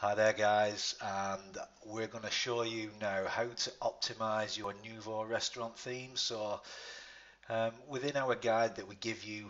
Hi there guys, and we're going to show you now how to optimize your Nouveau restaurant theme. Within our guide that we give you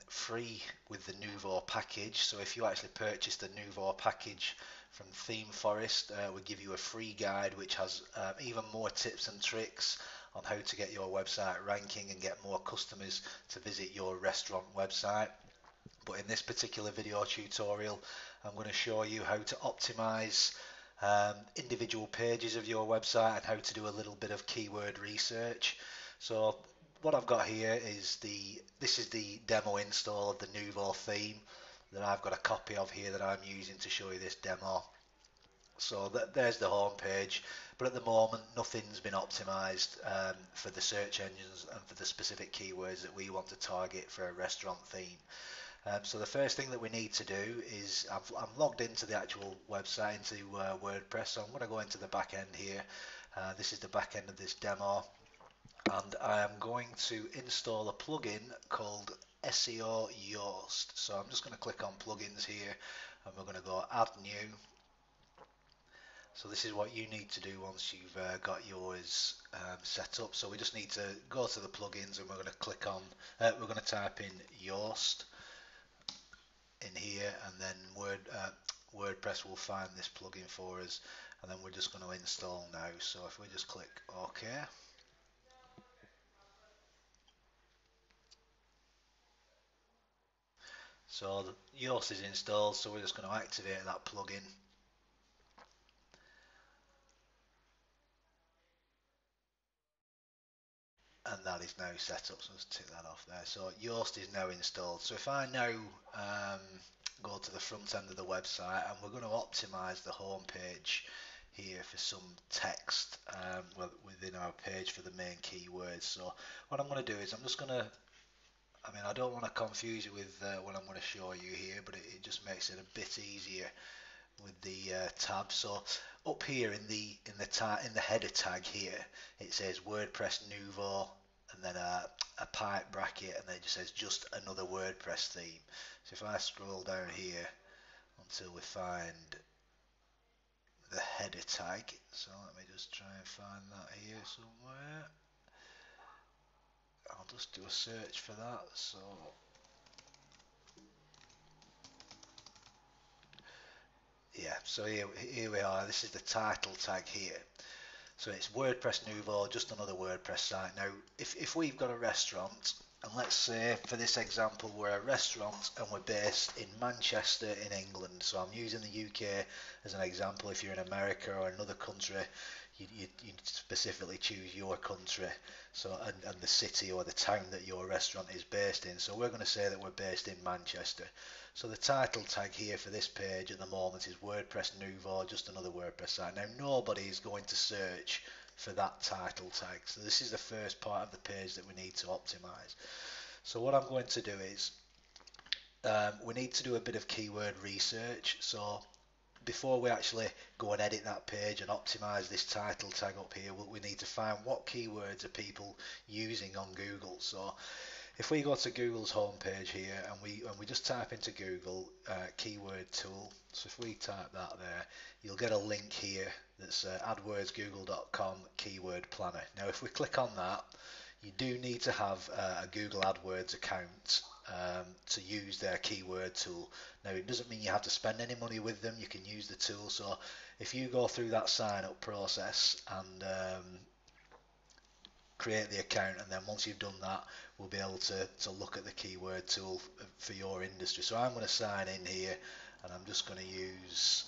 free with the Nouveau package, so if you actually purchase the Nouveau package from Theme Forest, we give you a free guide which has even more tips and tricks on how to get your website ranking and get more customers to visit your restaurant website. But in this particular video tutorial, I'm going to show you how to optimize individual pages of your website and how to do a little bit of keyword research. So what I've got here is this is the demo install of the Nouveau theme that I've got a copy of here that I'm using to show you this demo. So there's the home page, but at the moment nothing's been optimized for the search engines and for the specific keywords that we want to target for a restaurant theme. So the first thing that we need to do is I'm logged into the actual website, into WordPress, so I'm going to go into the back end here. This is the back end of this demo, and I am going to install a plugin called SEO Yoast. So I'm just going to click on plugins here, and we're going to go add new. So this is what you need to do once you've got yours set up. So we just need to go to the plugins, and we're going to click on, we're going to type in Yoast in here, and then WordPress will find this plugin for us, and then we're just going to install now. So if we just click OK, so the Yoast is installed, so we're just going to activate that plugin, and that is now set up. So let's tick that off there. So Yoast is now installed. So if I now go to the front end of the website, and we're going to optimize the home page here for some text within our page for the main keywords. So what I'm going to do is I'm just going to, I don't want to confuse you with what I'm going to show you here, but it just makes it a bit easier with the tab. So up here in the header tag here, it says WordPress Nouveau, and then a pipe bracket, and then it just says just another WordPress theme. So if I scroll down here until we find the header tag, so let me just try and find that here somewhere. I'll just do a search for that. So yeah, so here we are. This is the title tag here. So it's WordPress Nouveau, just another WordPress site. Now, if we've got a restaurant, and let's say for this example we're a restaurant and we're based in Manchester in England, so I'm using the UK as an example. If you're in America or another country, you specifically choose your country, so and the city or the town that your restaurant is based in. So we're going to say that we're based in Manchester. So the title tag here for this page at the moment is WordPress Nouveau, just another WordPress site. Now nobody is going to search for that title tag, so this is the first part of the page that we need to optimize. So what I'm going to do is we need to do a bit of keyword research. So before we actually go and edit that page and optimize this title tag up here, we need to find what keywords are people using on Google. So if we go to Google's homepage here, and we just type into Google keyword tool, so if we type that there, you'll get a link here that's adwordsgoogle.com keyword planner. Now if we click on that, you do need to have a Google AdWords account to use their keyword tool. Now it doesn't mean you have to spend any money with them, you can use the tool. So if you go through that sign up process and create the account, and then once you've done that, we'll be able to look at the keyword tool for your industry. So I'm going to sign in here, and I'm just going to use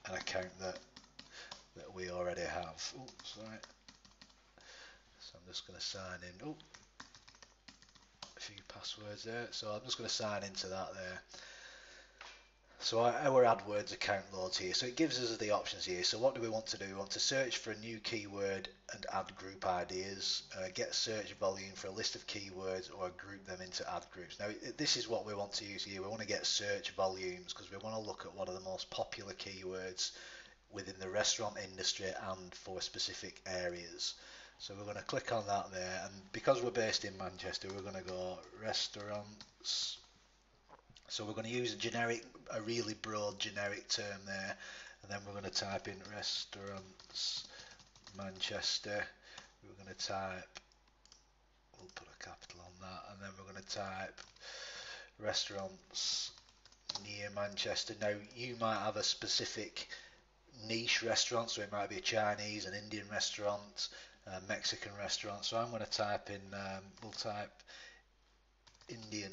an account that we already have. Oops, sorry. So I'm just going to sign in. Oh, a few passwords there. So I'm just going to sign into that there. So our AdWords account loads here. So it gives us the options here. So what do we want to do? We want to search for a new keyword and add group ideas, get search volume for a list of keywords, or group them into ad groups. Now this is what we want to use here. We want to get search volumes because we want to look at what are the most popular keywords within the restaurant industry and for specific areas. So we're going to click on that there, and because we're based in Manchester, we're going to go restaurants, So we're going to use a really broad generic term there, and then we're going to type in restaurants Manchester. We're going to type, we'll put a capital on that, and then we're going to type restaurants near Manchester. Now you might have a specific niche restaurant, so it might be a Chinese, an Indian restaurant, a Mexican restaurant. So I'm going to type in, we'll type Indian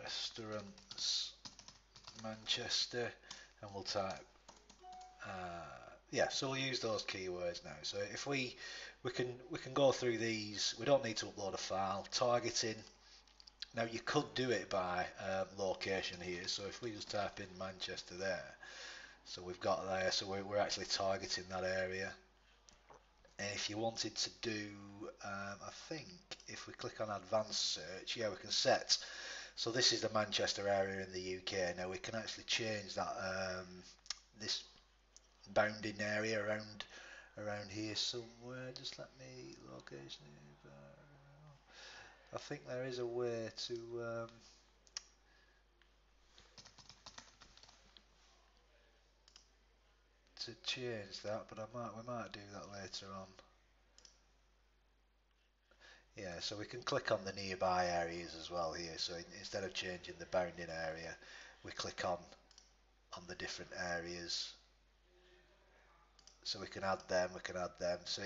restaurants Manchester, and we'll type yeah, so we'll use those keywords now. So if we can go through these. We don't need to upload a file. Targeting. Now you could do it by location here. So if we just type in Manchester there, so we've got there. So we're actually targeting that area. And if you wanted to do, I think if we click on advanced search, yeah, we can set. So this is the Manchester area in the UK. Now we can actually change that this bounding area around here somewhere. Just let me location. I think there is a way to change that, but we might do that later on. Yeah, so we can click on the nearby areas as well here. So instead of changing the bounding area, we click on the different areas. So we can add them. We can add them. So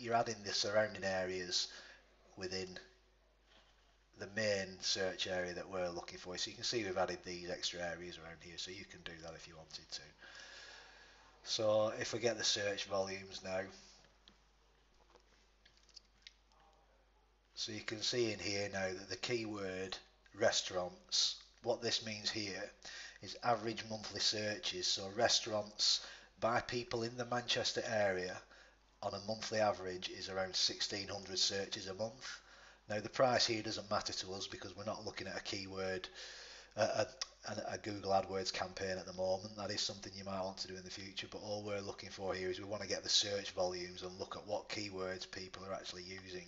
you're adding the surrounding areas within the main search area that we're looking for. So you can see we've added these extra areas around here, so you can do that if you wanted to. So if we get the search volumes now, so you can see in here now that the keyword restaurants, what this means here is average monthly searches. So restaurants by people in the Manchester area on a monthly average is around 1,600 searches a month. Now the price here doesn't matter to us because we're not looking at a keyword, a Google AdWords campaign at the moment. That is something you might want to do in the future, but all we're looking for here is we want to get the search volumes and look at what keywords people are actually using.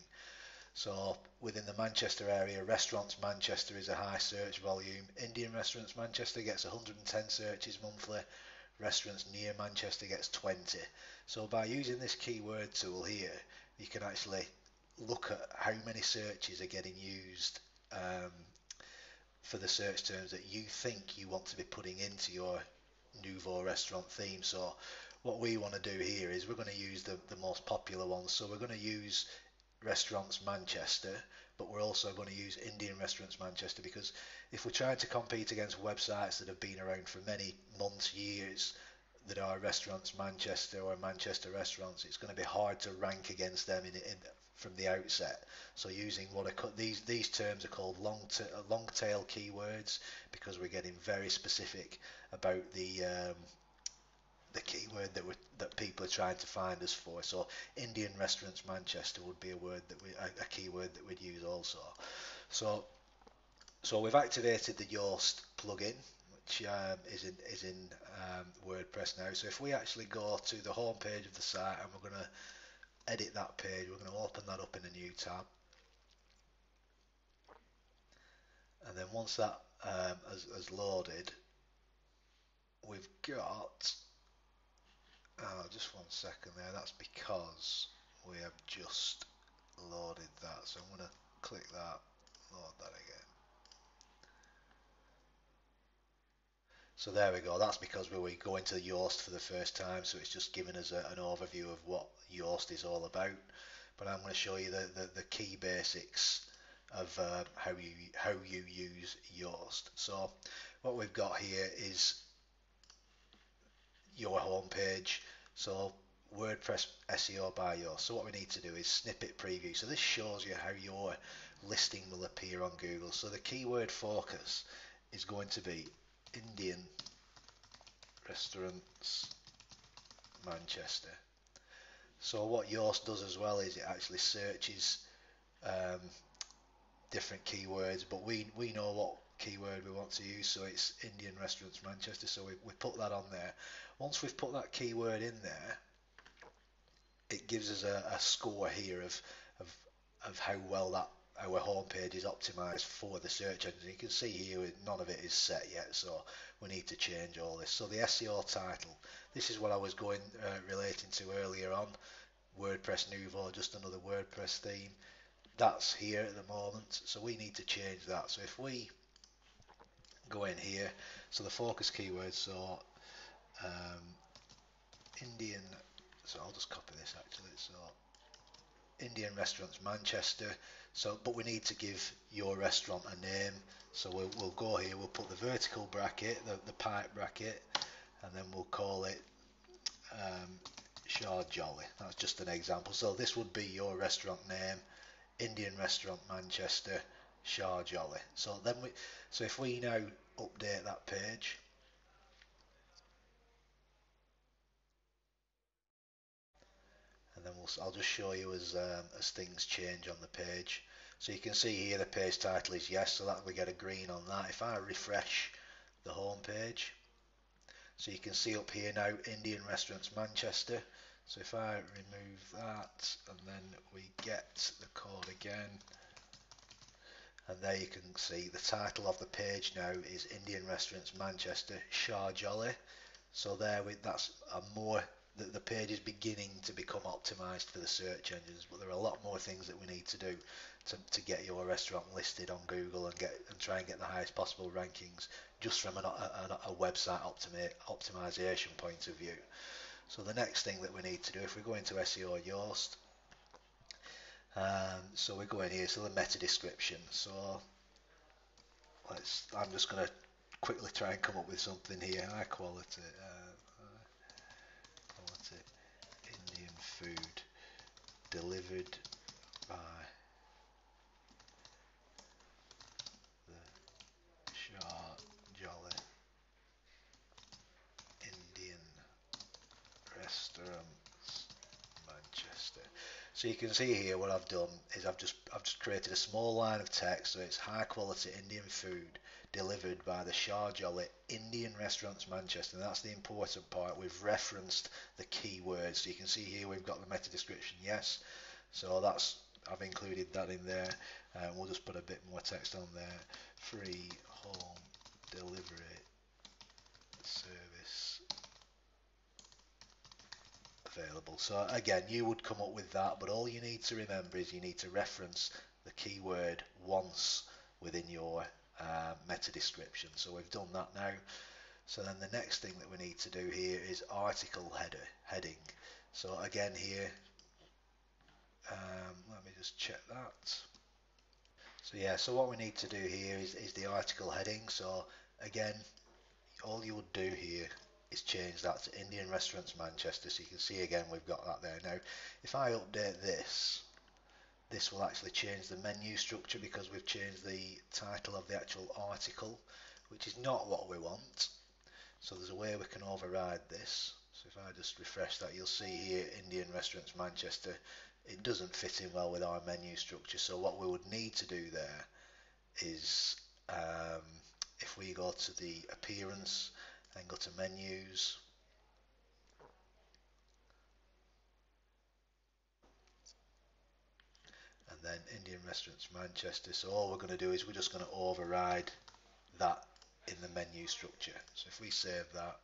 So within the Manchester area, restaurants Manchester is a high search volume. Indian restaurants Manchester gets 110 searches monthly. Restaurants near Manchester gets 20. So by using this keyword tool here, you can actually look at how many searches are getting used for the search terms that you think you want to be putting into your nouveau restaurant theme. So what we want to do here is we're going to use the most popular ones. So we're going to use restaurants Manchester, but we're also going to use Indian restaurants Manchester, because if we're trying to compete against websites that have been around for many months, years, that are restaurants Manchester or Manchester restaurants, it's going to be hard to rank against them from the outset. So using these terms are called long tail keywords, because we're getting very specific about the keyword that people are trying to find us for. So Indian restaurants Manchester would be a keyword that we'd use also. So we've activated the Yoast plugin, which is in WordPress now. So if we actually go to the home page of the site and we're going to edit that page, we're going to open that up in a new tab, and then once that has loaded, we've got just one second there. That's because we have just loaded that. So I'm going to click that, load that again. So there we go. That's because we go into Yoast for the first time. So it's just giving us an overview of what Yoast is all about. But I'm going to show you the key basics of how you use Yoast. So what we've got here is your home page. So WordPress SEO by Yoast. So what we need to do is snippet preview. So this shows you how your listing will appear on Google. So the keyword focus is going to be Indian restaurants Manchester. So what Yoast does as well is it actually searches different keywords, but we know what keyword we want to use, so it's Indian restaurants Manchester, so we put that on there. Once we've put that keyword in there, it gives us a score here of how well our homepage is optimized for the search engine. You can see here none of it is set yet, so we need to change all this. So the SEO title, this is what I was relating to earlier on. WordPress Nouveau, just another WordPress theme. That's here at the moment, so we need to change that. So if we go in here, so the focus keywords, so um, Indian, so I'll just copy this actually, so Indian restaurants Manchester, so but we need to give your restaurant a name, so we'll go here, we'll put the vertical bracket, the pipe bracket, and then we'll call it Shah Jolly. That's just an example. So this would be your restaurant name, Indian restaurant Manchester, Shah Jolly. So then so if we now update that page, and then I'll just show you as things change on the page. So you can see here the page title is yes, so that we get a green on that. If I refresh the home page, so you can see up here now Indian Restaurants Manchester. So if I remove that and then we get the code again, and there you can see the title of the page now is Indian Restaurants Manchester Shah Jolly. So that's a more the page is beginning to become optimized for the search engines, but there are a lot more things that we need to do to get your restaurant listed on Google and try and get the highest possible rankings just from a website optimization point of view. So the next thing that we need to do, if we go into SEO Yoast, so we go in here, so the meta description. So I'm just going to quickly try and come up with something here. High quality Indian food delivered by the Shah Jolly Indian Restaurants Manchester. So you can see here what I've done is I've just created a small line of text, so it's high quality Indian food delivered by the Shah Jolly Indian Restaurants Manchester, and that's the important part. We've referenced the keywords, so you can see here we've got the meta description, yes, so I've included that in there. We'll just put a bit more text on there. Free home delivery service available. So again, you would come up with that, but all you need to remember is you need to reference the keyword once within your meta description. So we've done that now. So then the next thing that we need to do here is article heading. So again here, let me just check that. So yeah, so what we need to do here is the article heading. So again, all you would do here is change that to Indian Restaurants Manchester. So you can see again we've got that there. Now if I update this will actually change the menu structure because we've changed the title of the actual article, which is not what we want. So there's a way we can override this. So if I just refresh that, you'll see here Indian Restaurants Manchester. It doesn't fit in well with our menu structure. So what we would need to do there is if we go to the appearance and go to menus, and then Indian Restaurants Manchester. So all we're going to do is we're just going to override that in the menu structure. So if we save that,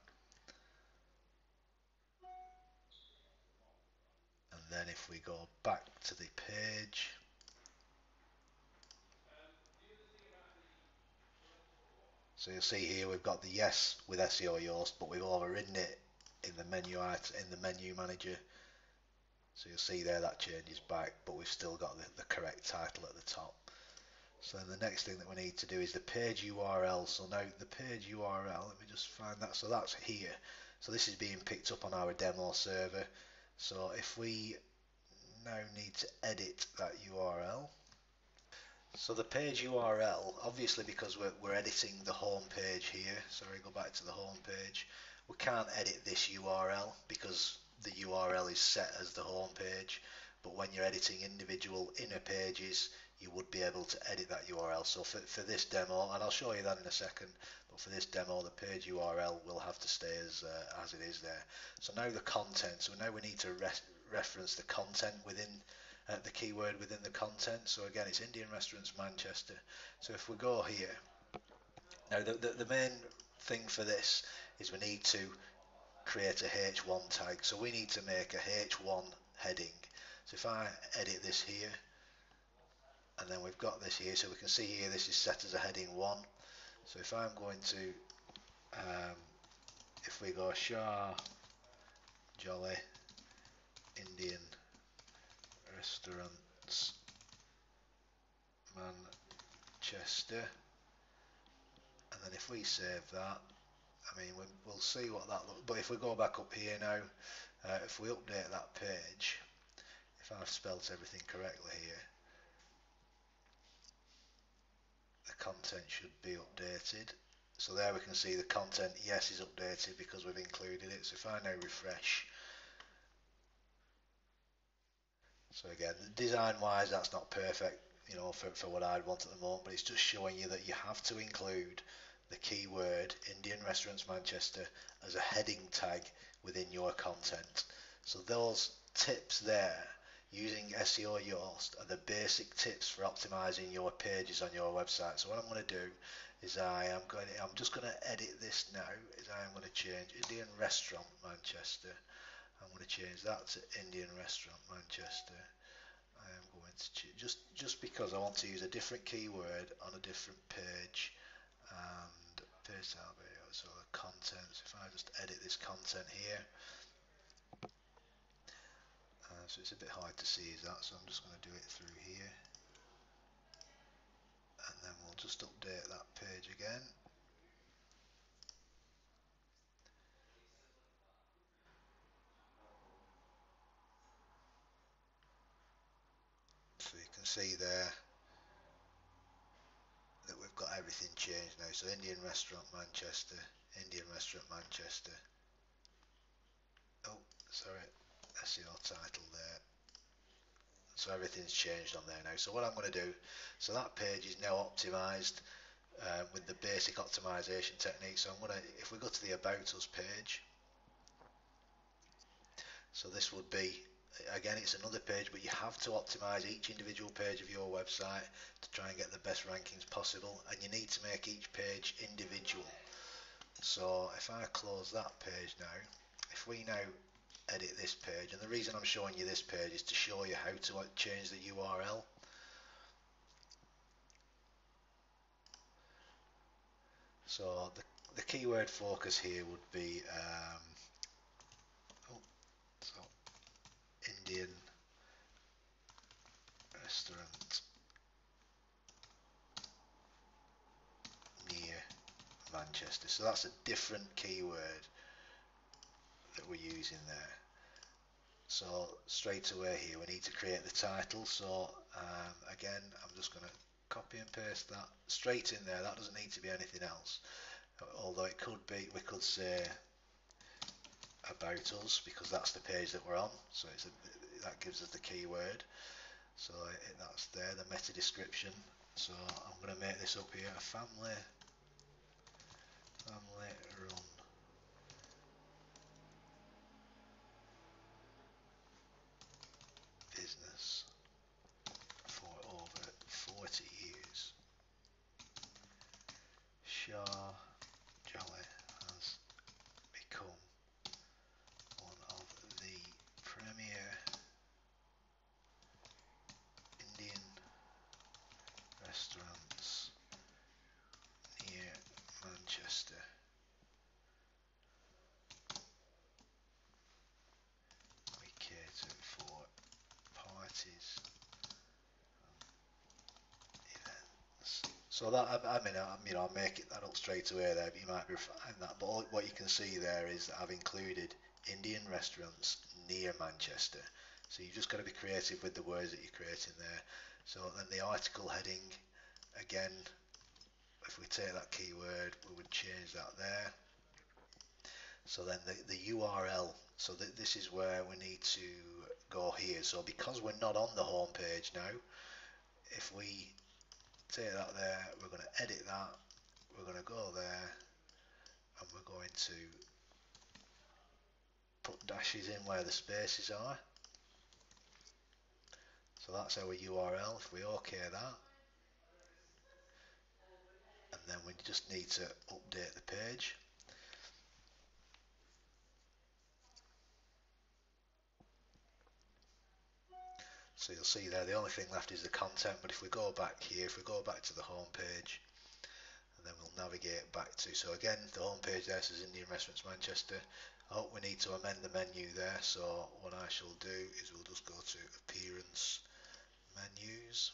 and then if we go back to the page, so you'll see here we've got the yes with SEO Yoast, but we've overridden it in the menu manager. So you'll see there that changes back, but we've still got the correct title at the top. So then the next thing that we need to do is the page URL. So now the page URL, let me just find that. So that's here. So this is being picked up on our demo server. So if we now need to edit that URL. So the page URL, obviously because we're editing the home page here, sorry, go back to the home page, we can't edit this URL because the URL is set as the home page, but when you're editing individual inner pages, you would be able to edit that URL. So for this demo, and I'll show you that in a second, but for this demo, the page URL will have to stay as it is there. So now the content, so now we need to reference the content within the keyword within the content. So again, it's Indian restaurants Manchester. So if we go here, now the main thing for this is we need to create a H1 tag. So we need to make a H1 heading. So if I edit this here, and then we've got this here, so we can see here this is set as a heading 1. So if I'm going to, if we go Shah Jolly Indian Restaurants Manchester, and then if we save that, I mean we'll see what that looks. But if we go back up here now, if we update that page, if I've spelt everything correctly here, the content should be updated. So there we can see the content, yes, is updated because we've included it. So if I now refresh, so again, design wise that's not perfect, you know, for what I'd want at the moment, but it's just showing you that you have to include the keyword Indian Restaurants Manchester as a heading tag within your content. So those tips there using SEO Yoast are the basic tips for optimizing your pages on your website. So what I'm going to do is I'm just going to edit this now. I'm going to change Indian Restaurant Manchester. I'm going to change that to Indian Restaurant Manchester. I am going to just because I want to use a different keyword on a different page, and paste out video. So the contents. If I just edit this content here, so it's a bit hard to see is that. So I'm just going to do it through here, and then we'll just update that page again. So you can see there that we've got everything changed now. So Indian Restaurant Manchester, Indian Restaurant Manchester. Oh, sorry, SEO title there. So everything's changed on there now. So what I'm going to do, so that page is now optimized with the basic optimization technique. So I'm going to, if we go to the About Us page, so this would be, again, it's another page, but you have to optimize each individual page of your website to try and get the best rankings possible, and you need to make each page individual. So if I close that page now, if we now edit this page, and the reason I'm showing you this page is to show you how to change the URL. So the keyword focus here would be so Indian restaurant near Manchester. So that's a different keyword that we're using there. So straight away here we need to create the title. So again, I'm just going to copy and paste that straight in there. That doesn't need to be anything else. Although it could be, we could say About Us because that's the page that we're on. So that gives us the keyword. So that's there, the meta description. So I'm going to make this up here, a family run business for over 40 years. Shah Jolly has become one of the premier Indian restaurants near Manchester. We cater for parties and events. So that I mean, I'll make that up straight away there, but you might refine that. But what you can see there is that I've included Indian restaurants near Manchester. So you've just got to be creative with the words that you're creating there. So then the article heading, again, if we take that keyword, we would change that there. So then the URL, so this is where we need to go here. So because we're not on the home page now, if we take that there, we're going to edit that, we're going to go there, and we're going to put dashes in where the spaces are. So that's our URL. If we OK that, and then we just need to update the page. So you'll see there the only thing left is the content, but if we go back here, if we go back to the home page, and then we'll navigate back to, so again the home page there says Indian Restaurants Manchester. Oh, we need to amend the menu there, so what I shall do is we'll just go to Appearance, Menus,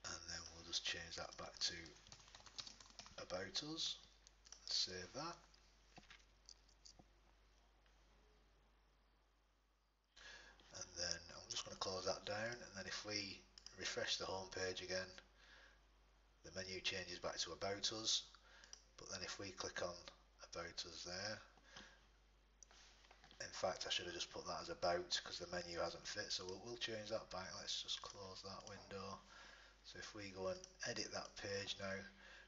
and then we'll just change that back to About Us, save that, and then I'm just going to close that down, and then if we refresh the home page again, the menu changes back to About Us, but then if we click on About Us there, in fact I should have just put that as About because the menu hasn't fit, so we'll change that back. Let's just close that window. So if we go and edit that page now,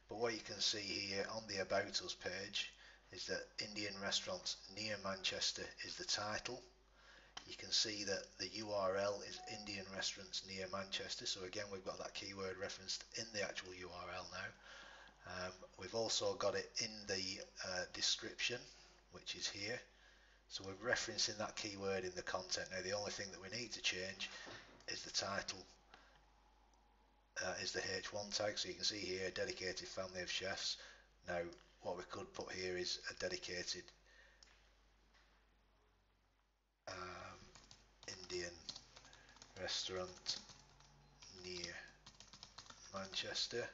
but what you can see here on the About Us page is that Indian restaurants near Manchester is the title. You can see that the URL is Indian restaurants near Manchester, so again we've got that keyword referenced in the actual URL now. We've also got it in the description, which is here, so we're referencing that keyword in the content. Now the only thing that we need to change is the title, is the H1 tag, so you can see here dedicated family of chefs. Now what we could put here is a dedicated Indian restaurant near Manchester,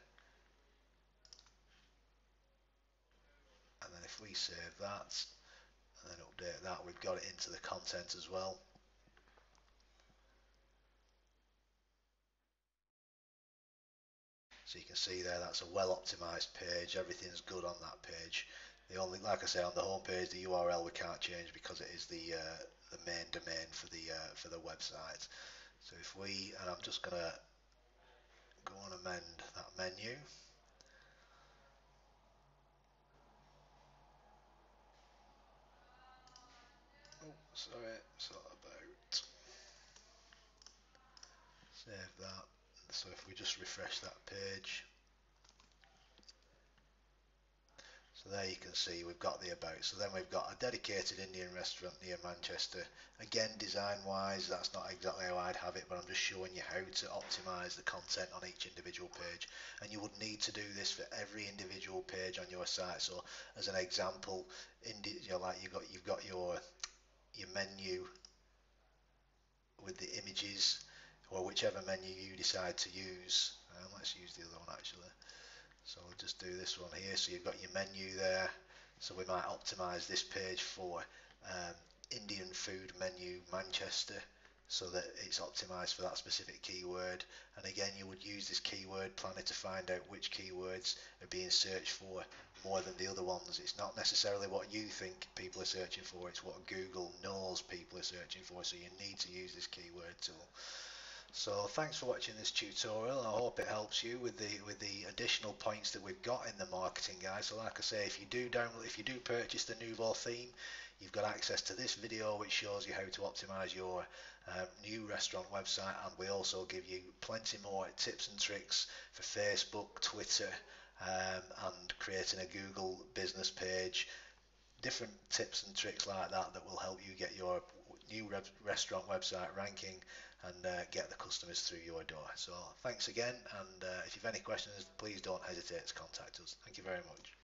and then if we save that and then update that, we've got it into the content as well. So you can see there that's a well optimized page, everything's good on that page. The only, like I say, on the home page the URL we can't change because it is the main domain for the website. So if we, and I'm just gonna go and amend that menu. Oh, sorry, it's not about. Save that. So if we just refresh that page, so there you can see we've got the about. So then we've got a dedicated Indian restaurant near Manchester. Again, design wise, that's not exactly how I'd have it, but I'm just showing you how to optimize the content on each individual page. And you would need to do this for every individual page on your site. So as an example, like you've got your menu with the images, or whichever menu you decide to use. Let's use the other one actually. So we'll just do this one here. So you've got your menu there. So we might optimize this page for Indian food menu Manchester, so that it's optimized for that specific keyword. And again, you would use this keyword planner to find out which keywords are being searched for more than the other ones. It's not necessarily what you think people are searching for, it's what Google knows people are searching for, so you need to use this keyword tool. So thanks for watching this tutorial. I hope it helps you with the additional points that we've got in the marketing guide. So like I say, if you do purchase the Nouveau theme, you've got access to this video which shows you how to optimize your new restaurant website, and we also give you plenty more tips and tricks for Facebook, Twitter, and creating a Google business page. Different tips and tricks like that that will help you get your new restaurant website ranking and get the customers through your door. So thanks again, and if you've any questions, please don't hesitate to contact us. Thank you very much.